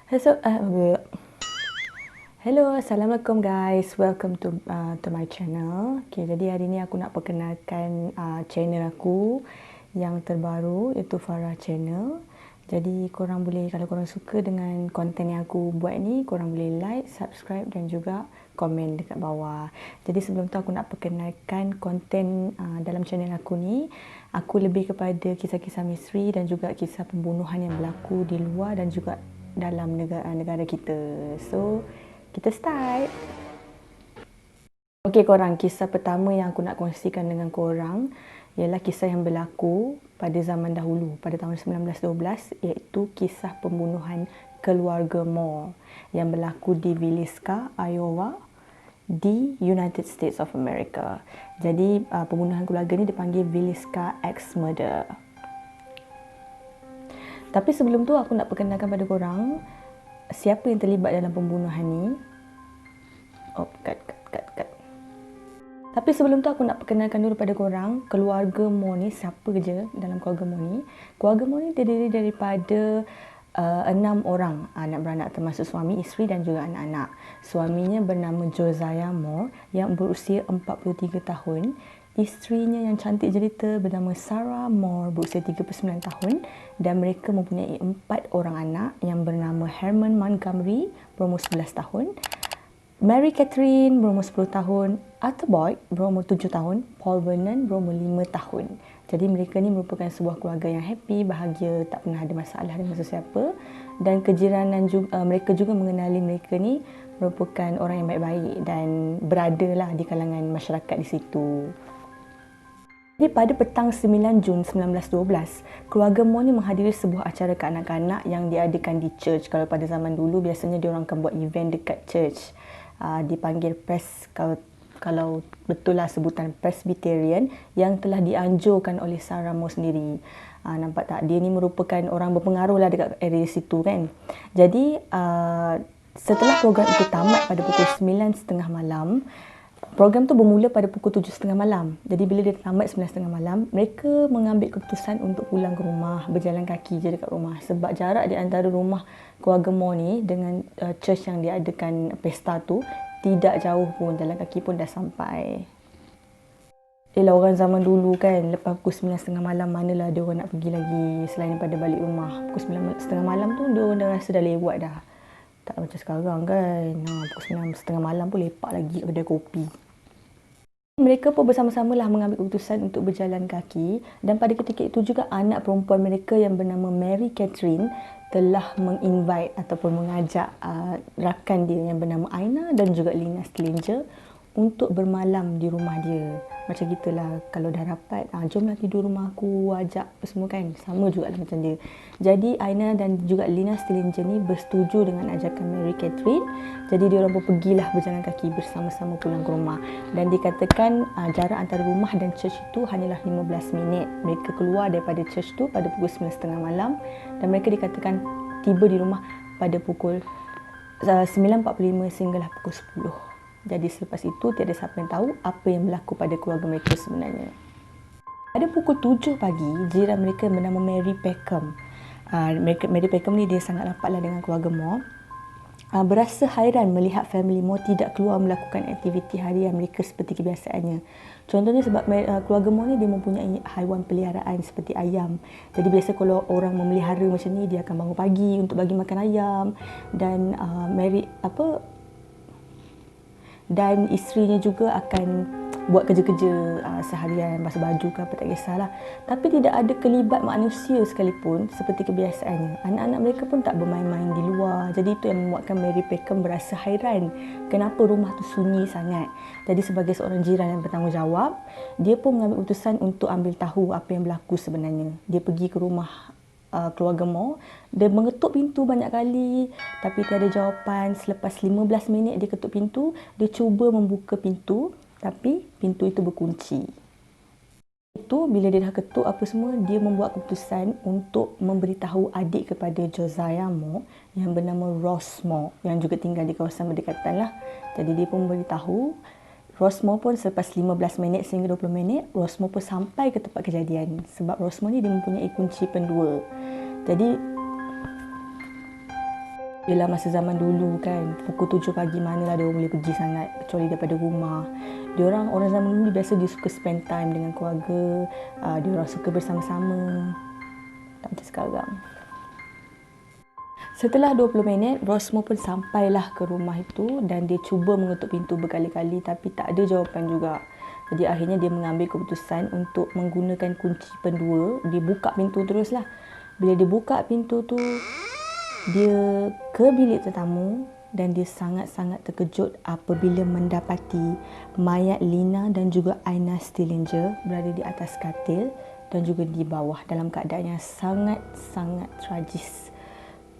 So, hello, Assalamualaikum guys. Welcome to my channel. Okay, jadi hari ni aku nak perkenalkan channel aku yang terbaru, iaitu Farah Channel. Jadi korang boleh, kalau korang suka dengan konten yang aku buat ni, korang boleh like, subscribe dan juga komen dekat bawah. Jadi sebelum tu aku nak perkenalkan konten dalam channel aku ni. Aku lebih kepada kisah-kisah misteri dan juga kisah pembunuhan yang berlaku di luar dan juga dalam negara kita. So, kita start. Okey korang, kisah pertama yang aku nak kongsikan dengan korang ialah kisah yang berlaku pada zaman dahulu, pada tahun 1912, iaitu kisah pembunuhan keluarga Moore yang berlaku di Villisca, Iowa, di United States of America. Jadi pembunuhan keluarga ni dipanggil Villisca Axe Murder. Tapi sebelum tu aku nak perkenalkan pada korang siapa yang terlibat dalam pembunuhan ni. Cut. Tapi sebelum tu aku nak perkenalkan dulu pada korang keluarga Moore ni siapa je dalam keluarga Moore ni. Keluarga Moore ni terdiri daripada 6 orang anak beranak, termasuk suami, isteri dan juga anak-anak. Suaminya bernama Josiah Moore yang berusia 43 tahun. Isterinya yang cantik jelita bernama Sarah Moore berusia 39 tahun dan mereka mempunyai 4 orang anak yang bernama Herman Montgomery berumur 11 tahun, Mary Catherine berumur 10 tahun, Arthur Boyd berumur 7 tahun, Paul Vernon berumur 5 tahun. Jadi mereka ni merupakan sebuah keluarga yang happy, bahagia, tak pernah ada masalah dengan sesiapa, dan kejiranan juga, mereka juga mengenali mereka ni merupakan orang yang baik-baik dan berada lah di kalangan masyarakat di situ. Jadi pada petang 9 Jun 1912, keluarga Moore ni menghadiri sebuah acara kanak-kanak yang diadakan di church. Kalau pada zaman dulu biasanya diorang akan buat event dekat church. Dipanggil kalau betul lah sebutan Presbyterian yang telah dianjurkan oleh Sarah Moore sendiri. Nampak tak? Dia ni merupakan orang berpengaruh lah dekat area situ kan. Jadi setelah program itu tamat pada pukul 9.30 malam, program tu bermula pada pukul 7.30 malam. Jadi bila dia tamat 9.30 malam, mereka mengambil keputusan untuk pulang ke rumah, berjalan kaki je dekat rumah. Sebab jarak di antara rumah keluarga Moore ni dengan church yang diadakan pesta tu tidak jauh pun, jalan kaki pun dah sampai. Yelah orang zaman dulu kan, lepas pukul 9.30 malam manalah dia orang nak pergi lagi selain daripada balik rumah. Pukul 9.30 malam tu dia orang dah rasa dah lewat dah. Tak macam sekarang kan, pukul 9.30 malam pun lepak lagi kat kedai kopi. Mereka pun bersama-samalah mengambil keputusan untuk berjalan kaki dan pada ketika itu juga anak perempuan mereka yang bernama Mary Catherine telah menginvite ataupun mengajak rakan dia yang bernama Aina dan juga Lina Stillinger untuk bermalam di rumah dia. Macam gitulah, kalau dah rapat, jomlah tidur rumah aku, ajak semua kan. Sama juga lah macam dia. Jadi Aina dan juga Lina Stillinger ni bersetuju dengan ajakan Mary Catherine. Jadi diorang pun pergilah berjalan kaki bersama-sama pulang ke rumah. Dan dikatakan jarak antara rumah dan church itu hanyalah 15 minit. Mereka keluar daripada church tu pada pukul 9.30 malam dan mereka dikatakan tiba di rumah pada pukul 9.45 sehinggalah pukul 10. Jadi selepas itu tiada siapa yang tahu apa yang berlaku pada keluarga mereka sebenarnya. Pada pukul 7 pagi, jiran mereka bernama Mary Peckham. Mary Peckham ni dia sangat rapatlah dengan keluarga Moore. Berasa hairan melihat family Moore tidak keluar melakukan aktiviti harian mereka seperti kebiasaannya. Contohnya sebab keluarga Moore ni dia mempunyai haiwan peliharaan seperti ayam. Jadi biasa kalau orang memelihara macam ni, dia akan bangun pagi untuk bagi makan ayam. Dan dan isterinya juga akan buat kerja-kerja seharian, basuh baju ke apa, tak kisahlah. Tapi tidak ada kelibat manusia sekalipun seperti kebiasaannya. Anak-anak mereka pun tak bermain-main di luar. Jadi itu yang membuatkan Mary Peckham berasa hairan kenapa rumah tu sunyi sangat. Jadi sebagai seorang jiran yang bertanggungjawab, dia pun mengambil keputusan untuk ambil tahu apa yang berlaku sebenarnya. Dia pergi ke rumah keluarga Moore. Dia mengetuk pintu banyak kali tapi tiada jawapan. Selepas 15 minit dia ketuk pintu, dia cuba membuka pintu tapi pintu itu berkunci. Itu bila dia dah ketuk apa semua, dia membuat keputusan untuk memberitahu adik kepada Josiah Moore yang bernama Ross Moore yang juga tinggal di kawasan berdekatan lah. Jadi dia pun memberitahu. Ross Moore pun selepas 15 minit sehingga 20 minit, Ross Moore pun sampai ke tempat kejadian. Sebab Ross Moore ni dia mempunyai kunci pendua. Jadi Yelah masa zaman dulu kan, pukul 7 pagi manalah dia boleh pergi sangat kecuali daripada rumah. Orang zaman dulu biasa dia suka spend time dengan keluarga, dia orang suka bersama-sama. Tak macam sekarang. Setelah 20 minit, Rosmo pun sampailah ke rumah itu dan dia cuba mengetuk pintu berkali-kali tapi tak ada jawapan juga. Jadi akhirnya dia mengambil keputusan untuk menggunakan kunci pendua. Dia buka pintu teruslah. Bila dia buka pintu tu, dia ke bilik tetamu dan dia sangat-sangat terkejut apabila mendapati mayat Lina dan juga Aina Stillinger berada di atas katil dan juga di bawah dalam keadaan yang sangat-sangat tragis.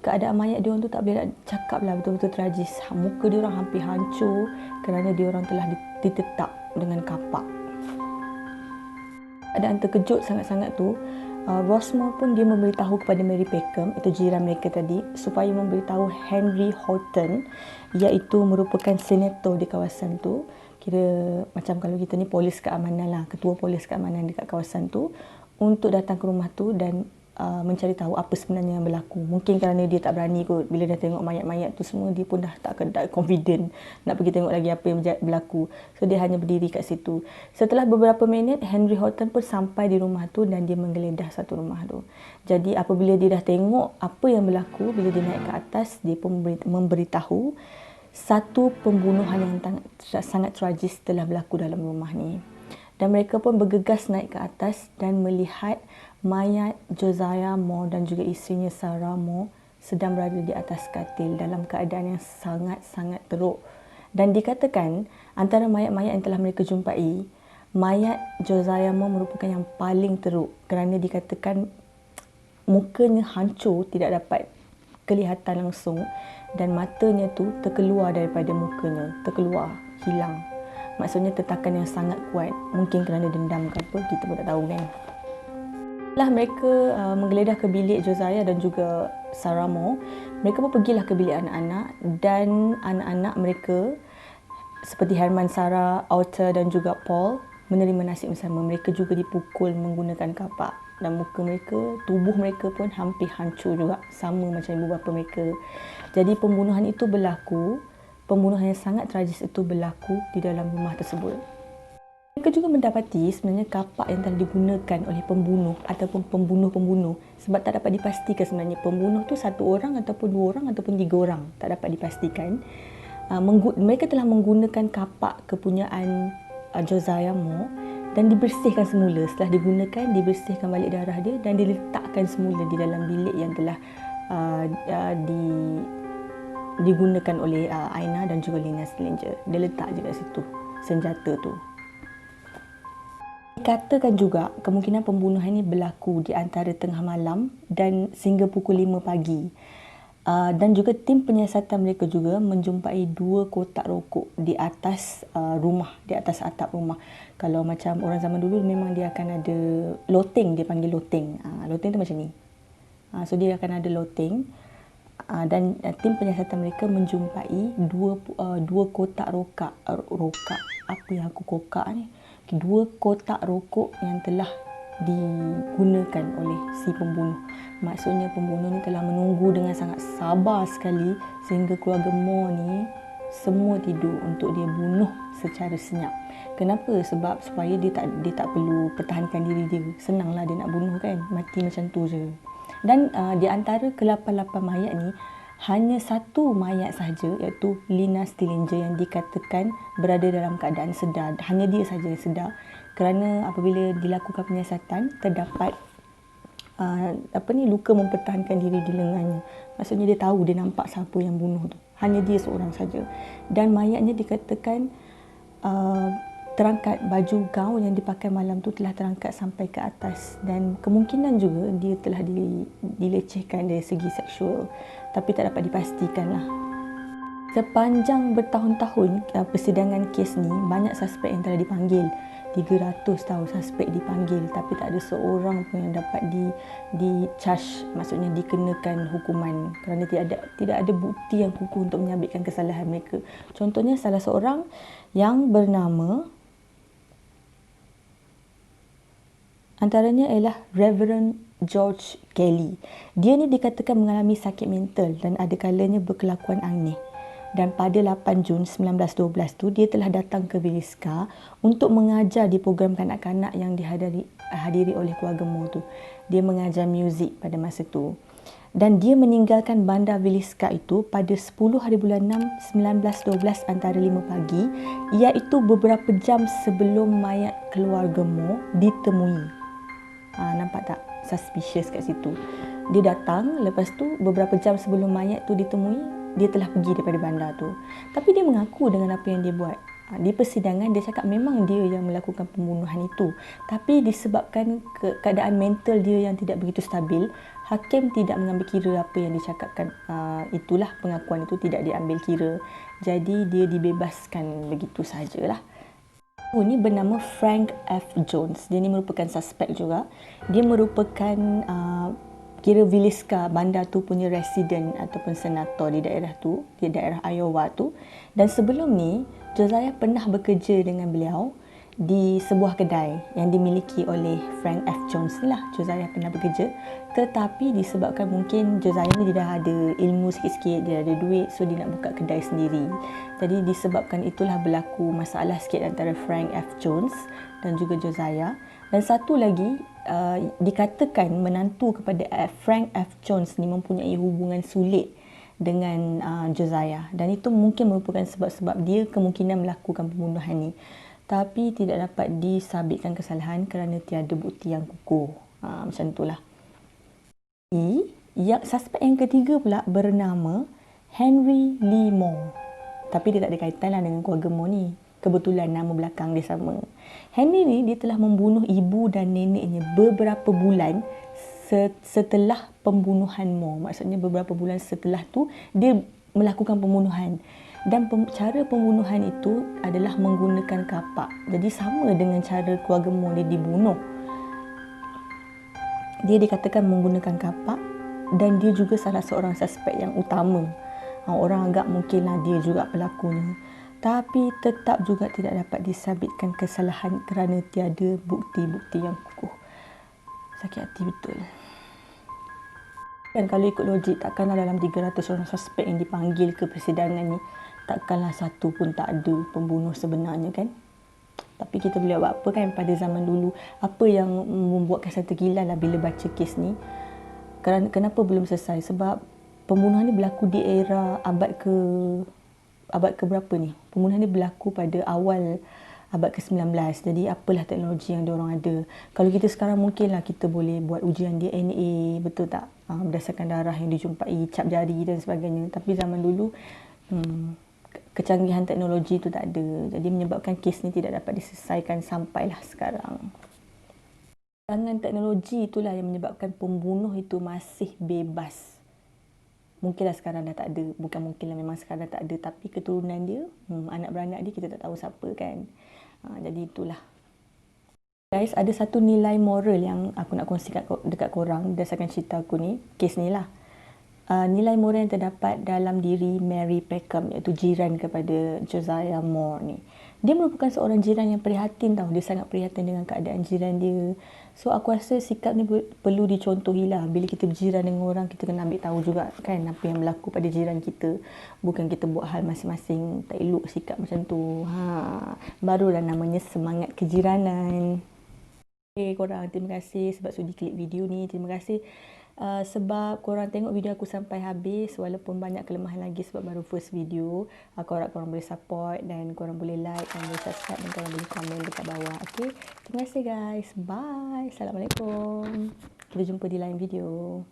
Keadaan mayat dia orang tu tak boleh nak cakap lah, betul-betul tragis. Muka dia orang hampir hancur kerana dia orang telah ditetap dengan kapak. Keadaan terkejut sangat-sangat tu, Rosmo pun dia memberitahu kepada Mary Peckham, itu jiran mereka tadi, supaya memberitahu Henry Horton, iaitu merupakan senator di kawasan tu. Kira macam kalau kita ni polis keamanan lah, ketua polis keamanan dekat kawasan tu, untuk datang ke rumah tu dan mencari tahu apa sebenarnya yang berlaku. Mungkin kerana dia tak berani kot, bila dah tengok mayat-mayat tu semua, dia pun dah tak confident nak pergi tengok lagi apa yang berlaku. So dia hanya berdiri kat situ. Setelah beberapa minit, Henry Horton pun sampai di rumah tu dan dia menggeledah satu rumah tu. Jadi apabila dia dah tengok apa yang berlaku, bila dia naik ke atas, dia pun memberitahu satu pembunuhan yang sangat tragis telah berlaku dalam rumah ni. Dan mereka pun bergegas naik ke atas dan melihat mayat Josiah Moore dan juga isterinya Sarah Moore sedang berada di atas katil dalam keadaan yang sangat-sangat teruk. Dan dikatakan antara mayat-mayat yang telah mereka jumpai, mayat Josiah Moore merupakan yang paling teruk kerana dikatakan mukanya hancur, tidak dapat kelihatan langsung dan matanya tu terkeluar daripada mukanya, hilang. Maksudnya tetakan yang sangat kuat. Mungkin kerana dendam ke apa, kita pun tak tahu kan. Setelah mereka menggeledah ke bilik Josiah dan juga Sarah Moore, mereka pun pergilah ke bilik anak-anak dan anak-anak mereka seperti Herman, Sarah, Arthur dan juga Paul menerima nasib bersama. Mereka juga dipukul menggunakan kapak dan muka mereka, tubuh mereka pun hampir hancur juga, sama macam ibu bapa mereka. Jadi pembunuhan yang sangat tragis itu berlaku di dalam rumah tersebut. Mereka juga mendapati sebenarnya kapak yang telah digunakan oleh pembunuh ataupun pembunuh-pembunuh, sebab tak dapat dipastikan sebenarnya pembunuh tu satu orang ataupun dua orang ataupun tiga orang, tak dapat dipastikan. Mereka telah menggunakan kapak kepunyaan Josiah Moore dan dibersihkan semula. Setelah digunakan, dibersihkan balik darah dia dan diletakkan semula di dalam bilik yang telah digunakan oleh Aina dan juga Lina Stillinger. Dia letak je kat situ senjata tu. Dikatakan juga kemungkinan pembunuhan ini berlaku di antara tengah malam dan sehingga pukul 5 pagi. Dan juga tim penyiasatan mereka juga menjumpai 2 kotak rokok di atas rumah, di atas atap rumah. Kalau macam orang zaman dulu memang dia akan ada loteng, dia panggil loteng. Loteng tu macam ni. So dia akan ada loteng. Dan tim penyiasatan mereka menjumpai dua kotak rokok. Apa yang aku kokak ni? 2 kotak rokok yang telah digunakan oleh si pembunuh. Maksudnya pembunuh ni telah menunggu dengan sangat sabar sekali sehingga keluarga Moore ni semua tidur untuk dia bunuh secara senyap. Kenapa? Sebab supaya dia tak perlu pertahankan diri dia. Senanglah dia nak bunuh kan, mati macam tu je. Dan di antara ke-8 mayat ni, hanya satu mayat sahaja, iaitu Lina Stillinger yang dikatakan berada dalam keadaan sedar. Hanya dia sahaja yang sedar. Kerana apabila dilakukan penyiasatan, terdapat luka mempertahankan diri di lengannya. Maksudnya dia tahu, dia nampak siapa yang bunuh tu. Hanya dia seorang saja. Dan mayatnya dikatakan terangkat, baju gaun yang dipakai malam tu telah terangkat sampai ke atas dan kemungkinan juga dia telah dilecehkan dari segi seksual, tapi tak dapat dipastikan lah. Sepanjang bertahun-tahun persidangan kes ni, banyak suspek yang telah dipanggil. 300 tahu suspek dipanggil, tapi tak ada seorang pun yang dapat di-charge, maksudnya dikenakan hukuman kerana tidak ada bukti yang kukuh untuk menyabitkan kesalahan mereka. Contohnya salah seorang yang bernama, antaranya ialah Reverend George Kelly. Dia ni dikatakan mengalami sakit mental dan ada kalanya berkelakuan aneh. Dan pada 8 Jun 1912 tu, dia telah datang ke Villisca untuk mengajar di program kanak-kanak yang dihadiri oleh keluarga Moore tu. Dia mengajar muzik pada masa tu. Dan dia meninggalkan bandar Villisca itu pada 10 hari bulan 6 1912 antara 5 pagi, iaitu beberapa jam sebelum mayat keluarga Moore ditemui. Nampak tak? Suspicious kat situ. Dia datang, lepas tu beberapa jam sebelum mayat tu ditemui, dia telah pergi daripada bandar tu. Tapi dia mengaku dengan apa yang dia buat. Di persidangan dia cakap memang dia yang melakukan pembunuhan itu. Tapi disebabkan keadaan mental dia yang tidak begitu stabil, hakim tidak mengambil kira apa yang dicakapkan. Itulah pengakuan itu tidak diambil kira. Jadi dia dibebaskan begitu sajalah. Ini bernama Frank F. Jones. Dia ni merupakan suspek juga. Dia merupakan kira Villisca, bandar tu punya resident ataupun senator di daerah tu, di daerah Iowa tu. Dan sebelum ni, Josiah pernah bekerja dengan beliau di sebuah kedai yang dimiliki oleh Frank F. Jones ni lah. Josiah pernah bekerja, tetapi disebabkan mungkin Josiah ni dia dah ada ilmu sikit-sikit, dia ada duit, so dia nak buka kedai sendiri. Jadi disebabkan itulah berlaku masalah sikit antara Frank F. Jones dan juga Josiah. Dan satu lagi, dikatakan menantu kepada Frank F. Jones ni mempunyai hubungan sulit dengan Josiah. Dan itu mungkin merupakan sebab-sebab dia kemungkinan melakukan pembunuhan ni. Tapi tidak dapat disabitkan kesalahan kerana tiada bukti yang kukuh. Macam itulah. Suspek yang ketiga pula bernama Henry Lee Moore. Tapi dia tak ada kaitan lah dengan keluarga Moore ni. Kebetulan nama belakang dia sama. Henry ni dia telah membunuh ibu dan neneknya beberapa bulan setelah pembunuhan Moore. Maksudnya beberapa bulan setelah tu dia melakukan pembunuhan. Dan cara pembunuhan itu adalah menggunakan kapak. Jadi sama dengan cara keluarga Moore dia dibunuh. Dia dikatakan menggunakan kapak dan dia juga salah seorang suspek yang utama. Orang anggap mungkinlah dia juga pelakunya. Tapi tetap juga tidak dapat disabitkan kesalahan kerana tiada bukti-bukti yang kukuh. Sakit hati betul. Dan kalau ikut logik, takkanlah dalam 300 orang suspek yang dipanggil ke persidangan ni, takkanlah satu pun tak ada pembunuh sebenarnya kan? Tapi kita boleh buat apa kan pada zaman dulu? Apa yang membuatkan saya tergila lah bila baca kes ni? Kenapa belum selesai? Sebab pembunuhan ni berlaku di era abad ke berapa ni? Pembunuhan ni berlaku pada awal abad ke-19. Jadi apalah teknologi yang diorang ada. Kalau kita sekarang mungkinlah kita boleh buat ujian DNA, betul tak? Berdasarkan darah yang dijumpai, cap jari dan sebagainya. Tapi zaman dulu kecanggihan teknologi tu tak ada. Jadi menyebabkan kes ni tidak dapat diselesaikan sampailah sekarang. Kecanggihan teknologi itulah yang menyebabkan pembunuh itu masih bebas. Mungkinlah sekarang dah tak ada. Bukan mungkinlah, memang sekarang dah tak ada. Tapi keturunan dia, anak beranak dia, kita tak tahu siapa kan. Jadi itulah. Guys, ada satu nilai moral yang aku nak kongsi dekat korang berdasarkan cerita aku ni. Kes ni lah. Nilai moral yang terdapat dalam diri Mary Peckham, iaitu jiran kepada Josiah Moore ni. Dia merupakan seorang jiran yang prihatin tau. Dia sangat prihatin dengan keadaan jiran dia. So aku rasa sikap ni perlu dicontohilah. Bila kita berjiran dengan orang, kita kena ambil tahu juga kan apa yang berlaku pada jiran kita. Bukan kita buat hal masing-masing, tak elok sikap macam tu. Barulah namanya semangat kejiranan. Okay korang, terima kasih sebab sudi klik video ni. Terima kasih sebab korang tengok video aku sampai habis, walaupun banyak kelemahan lagi sebab baru first video. Aku harap korang boleh support dan korang boleh like dan boleh subscribe dan korang boleh komen dekat bawah. Okay, terima kasih guys. Bye. Assalamualaikum. Kita jumpa di lain video.